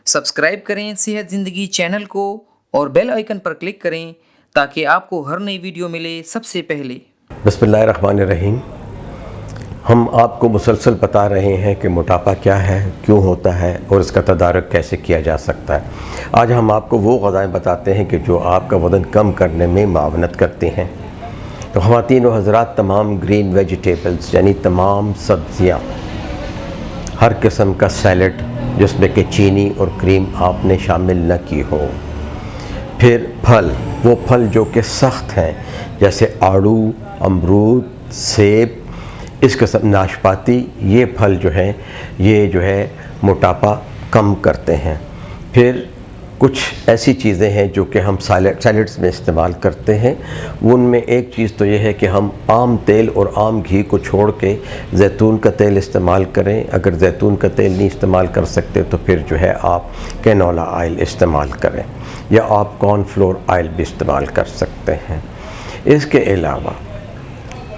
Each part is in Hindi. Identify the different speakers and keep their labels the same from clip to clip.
Speaker 1: सब्सक्राइब करें सेहत ज़िंदगी चैनल को और बेल आइकन पर क्लिक करें ताकि आपको हर नई वीडियो मिले सबसे पहले।
Speaker 2: बिस्मिल्लाहिर्रहमानिर्रहीम। हम आपको मुसलसल बता रहे हैं कि मोटापा क्या है, क्यों होता है और इसका तदारक कैसे किया जा सकता है। आज हम आपको वो ग़िज़ाएँ बताते हैं कि जो आपका वज़न कम करने में मावनत करती हैं। तो ख़वातीन व हज़रात, तमाम ग्रीन वेजिटेबल्स यानी तमाम सब्ज़ियाँ, हर किस्म का सैलड जिसमें कि चीनी और क्रीम आपने शामिल न की हो। फिर फल, वो फल जो कि सख्त हैं जैसे आड़ू, अमरूद, सेब, इस किस्म नाशपाती, ये फल जो है मोटापा कम करते हैं। फिर कुछ ऐसी चीज़ें हैं जो कि हम सैलड्स में इस्तेमाल करते हैं। उनमें एक चीज़ तो ये है कि हम आम तेल और आम घी को छोड़ के जैतून का तेल इस्तेमाल करें। अगर जैतून का तेल नहीं इस्तेमाल कर सकते तो फिर जो है आप कैनोला ऑयल इस्तेमाल करें या आप कॉर्नफ्लोर ऑयल भी इस्तेमाल कर सकते हैं। इसके अलावा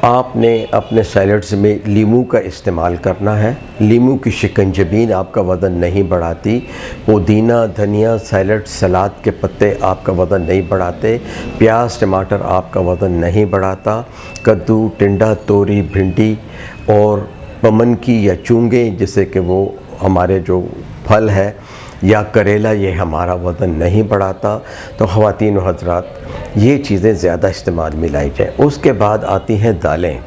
Speaker 2: आपने अपने सैलड्स में लीमू का इस्तेमाल करना है। लीमू की शिकंजबीन आपका वज़न नहीं बढ़ाती। पुदीना, धनिया, सैलड, सलाद के पत्ते आपका वज़न नहीं बढ़ाते। प्याज, टमाटर आपका वज़न नहीं बढ़ाता। कद्दू, टिंडा, तोरी, भिंडी और पमन की या चूंगे, जिसे कि वो हमारे जो फल है, या करेला, ये हमारा वज़न नहीं बढ़ाता। तो ख़वातीन व हज़रात, ये चीज़ें ज़्यादा इस्तेमाल में लाई जाए। उसके बाद आती हैं दालें।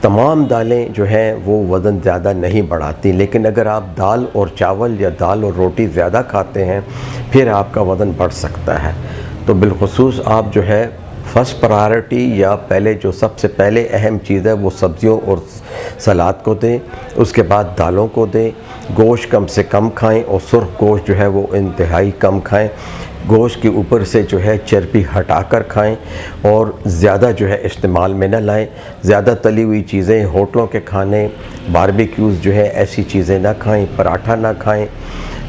Speaker 2: तमाम दालें जो हैं वो वज़न ज़्यादा नहीं बढ़ाती, लेकिन अगर आप दाल और चावल या दाल और रोटी ज़्यादा खाते हैं फिर आपका वज़न बढ़ सकता है। तो बिलख़ुसूस आप जो है फ़र्स्ट प्रायोरिटी या पहले जो सबसे पहले अहम चीज़ है वो सब्ज़ियों और सलाद को दें, उसके बाद दालों को दें। गोश्त कम से कम खाएं और सुर्ख गोश्त जो है वो इंतहाई कम खाएं। गोश्त के ऊपर से जो है चर्बी हटाकर खाएं और ज़्यादा जो है इस्तेमाल में न लाएं। ज़्यादा तली हुई चीज़ें, होटलों के खाने, बारबेक्यूज़ जो है ऐसी चीज़ें ना खाएं। पराठा ना खाएं,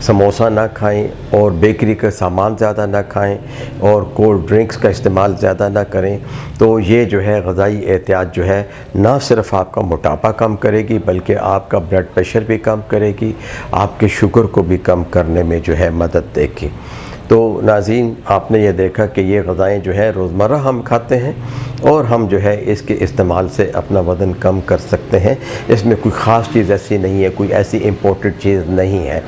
Speaker 2: समोसा ना खाएं और बेकरी का सामान ज़्यादा ना खाएं और कोल्ड ड्रिंक्स का इस्तेमाल ज़्यादा ना करें। तो ये जो है ग़िज़ाई एहतियात जो है ना सिर्फ़ आपका मोटापा कम करेगी बल्कि आपका ब्लड प्रेशर भी कम करेगी, आपके शुगर को भी कम करने में जो है मदद देगी। तो नाज़रीन, आपने ये देखा कि ये ग़िज़ाएँ जो है रोज़मर्रा हम खाते हैं और हम जो है इसके इस्तेमाल से अपना वज़न कम कर सकते हैं। इसमें कोई ख़ास चीज़ ऐसी नहीं है, कोई ऐसी इम्पोर्टेंट चीज़ नहीं है।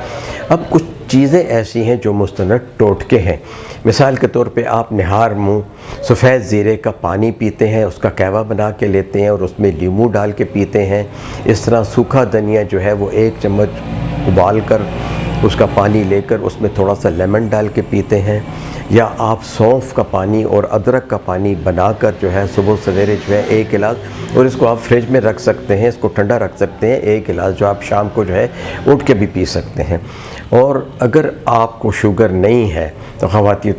Speaker 2: अब कुछ चीज़ें ऐसी हैं जो मुस्तनद टोटके हैं। मिसाल के तौर पे आप निहार मुँह सफ़ेद ज़ीरे का पानी पीते हैं, उसका कहवा बना के लेते हैं और उसमें नींबू डाल के पीते हैं। इस तरह सूखा धनिया जो है वो 1 चम्मच उबाल कर उसका पानी लेकर उसमें थोड़ा सा लेमन डाल के पीते हैं। या आप सौंफ का पानी और अदरक का पानी बनाकर जो है सुबह सवेरे जो है 1 गिलास, और इसको आप फ्रिज में रख सकते हैं, इसको ठंडा रख सकते हैं, 1 गिलास जो आप शाम को जो है उठ के भी पी सकते हैं। और अगर आपको शुगर नहीं है तो ख़वातीन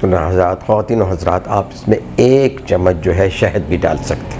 Speaker 2: व हज़रात आप इसमें 1 चम्मच जो है शहद भी डाल सकते हैं।